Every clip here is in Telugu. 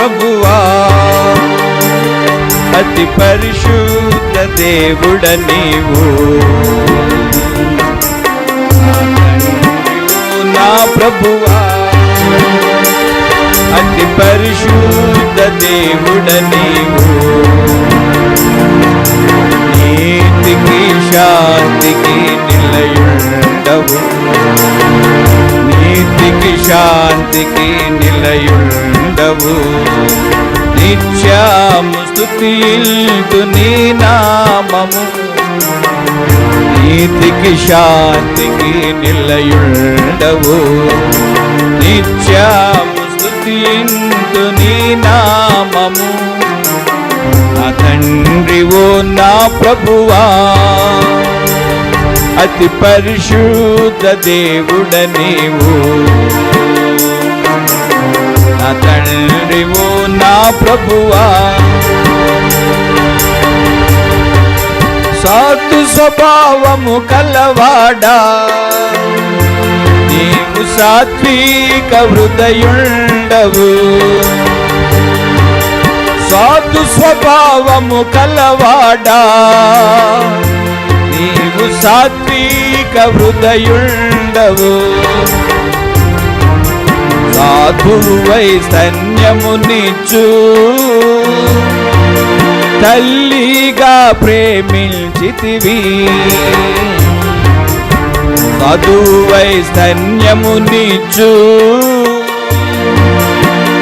ప్రభువా అతి పరిశుద్ధ దేవుడ నీవు నా ప్రభువా అతి పరిశుద్ధ దేవుడ నీవు నీతికి శాంతికి నిలయుండవు నీతికి శాంతికి నిలయుండవు నిత్యము స్తుతిల్తు నీ నామము నీతికి శాంతికి నిలయుండవు నిత్యము స్తుతిల్తు నీ నామము నా తండ్రి ఓ నా ప్రభువా అతి పరిశుద్ధ దేవుడ నీవు నా తండ్రి ఓ నా ప్రభువా సాధు స్వభావము కలవాడా నీవు సాత్విక హృదయుండవు సాధు స్వభావము కలవాడా నీవు సాత్విక హృదయుండవు సాధువై సైన్యమునిచ్చు తల్లిగా ప్రేమించితివి సాధువై సైన్యమునిచ్చు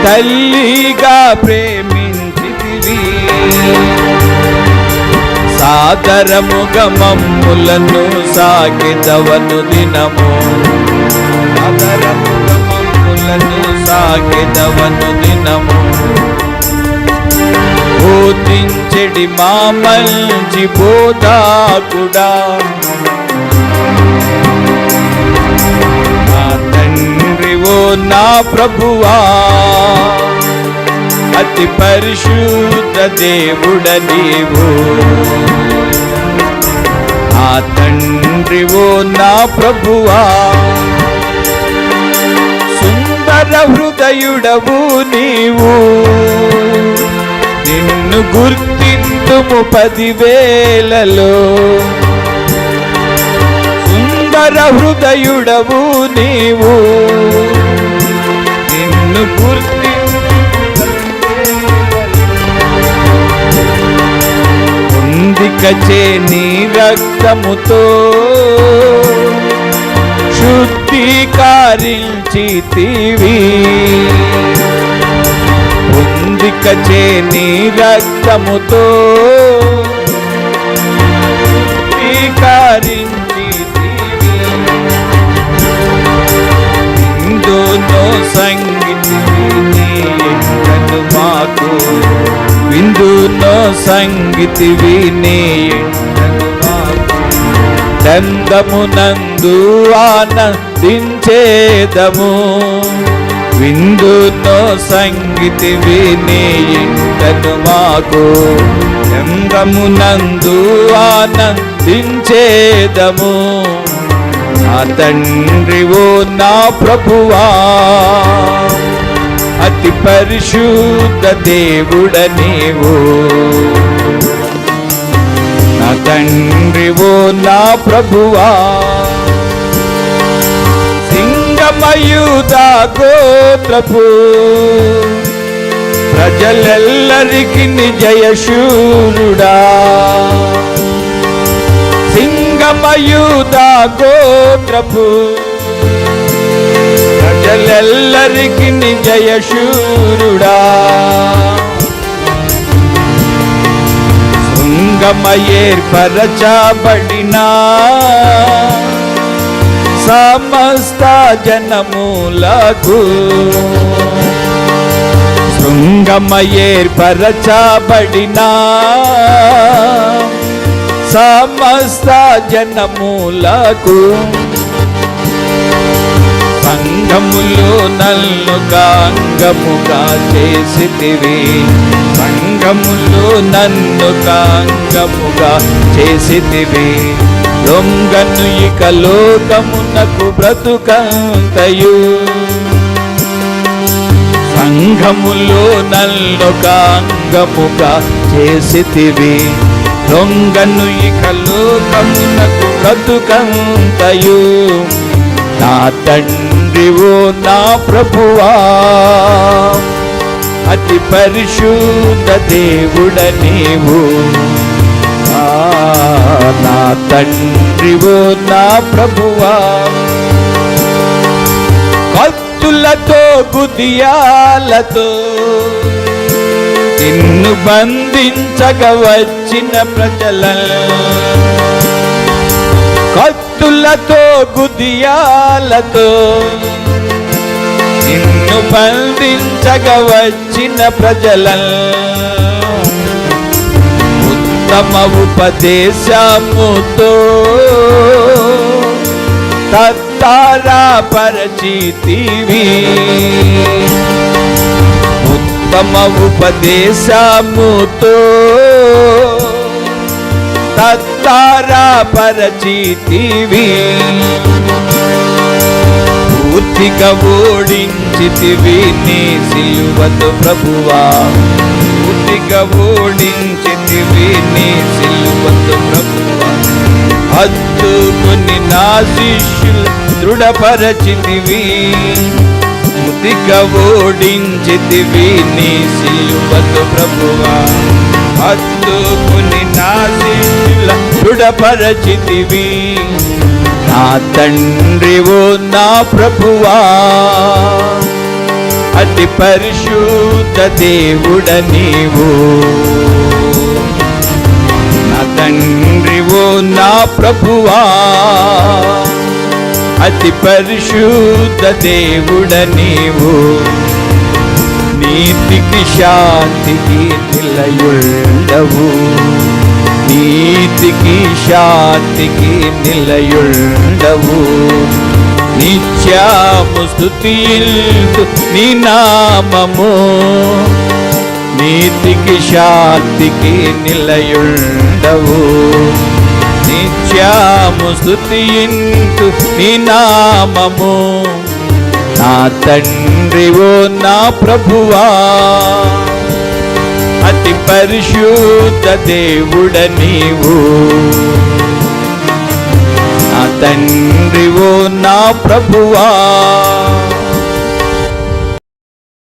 తల్లిగా ప్రేమించితివి సాదరముగ మమ్ములను సాగిదవను దినము సాదరముగ మమ్ములను సాగిదవను దినము బోధించెడి మా మంచి బోధకుడా నా తండ్రి ఓ నా ప్రభువా అతి పరిశుద్ధ దేవుడ నీవు నా తండ్రి ఓ నా ప్రభువా సుందర హృదయుడవు నీవు నిన్ను గుర్తింతుము 10,000లో సుందర హృదయుడవు నీవు నిన్ను పొందికచే నీ రక్తముతో శుద్ధీకరించితివి పొందికచే నీ రక్తముతో శుద్ధీకరించితివి విందును సంగీతివి నీ ఎండను మాకు విందును సంగీతివి నీ ఎండను మాకు దందమునందు ఆనందించేదము విందును సంగీతివి నీ ఎండను మాకు దందమునందు ఆనందించేదము నా తండ్రి ఓ నా ప్రభువా అతి పరిశుద్ధ దేవుడ నీవు నా తండ్రి ఓ నా ప్రభువా సింగమయూదా గోత్రపు ప్రజలెల్లరికి జయశూరుడా సింగమయూదా గోత్రపు ప్రజలెల్లరికి జయశూరుడా శృంగమయేర్పరచబడిన సమస్త జనములకు శృంగమయేర్పరచబడిన సమస్త జనములకు సంఘములో నన్నుగా అంగముగా చేసితివి సంఘములో నన్నుగా అంగముగా చేసితివి దొంగను ఇక లోకమునకు బ్రతుకంతయు సంఘములో నల్లొక అంగముగా చేసితివి. లొంగను ఇక లోకమునకు బ్రతుకంతయు నా తండ్రివో నా ప్రభువా, అతి పరిశుద్ధ దేవుడ నీవు. నా తండ్రివో నా ప్రభువా, కత్తులతో గుదియాలతో నిన్ను బంధించగా వచ్చిన ప్రజలను, కత్తులతో గుదియాలతో నిన్ను బంధించగా వచ్చిన ప్రజలను ఉత్తమ ఉపదేశముతో తత్తారా పరచితివి. ఉత్తమ ఉపదేశముతో తత్తారా పరచితివి. పూర్తిగా ఓడించితివి నీ సిలువతో ప్రభువా, పూర్తిగా ఓడించితివి నీ సిలువతో ప్రభువా. హత్తుకుని నా శిష్యులు దృఢపరచితివి, పూర్తిగా ఓడించితివి నీ సిలువతో ప్రభువా. హత్తుకుని నా శిష్యుల దృఢపరచితివి. నా తండ్రివో నా ప్రభువా, అతి పరిశుద్ధ దేవుడ నీవు. నా తండ్రివో నా ప్రభువా, అతి పరిశుద్ధ దేవుడ నీవు. నీతికి శాంతికి నిలయుండవు, నీతికి శాంతికి నిలయుండవు. నిత్యము స్తుతింతు నీ నామము, నీతికి శాంతికి నిలయుండవు. నిత్యము స్తుతింతు నీ నామము. నా తండ్రివో నా ప్రభువా, అతి పరిశుద్ధ దేవుడ నీవు. నా తండ్రివో నా ప్రభువా,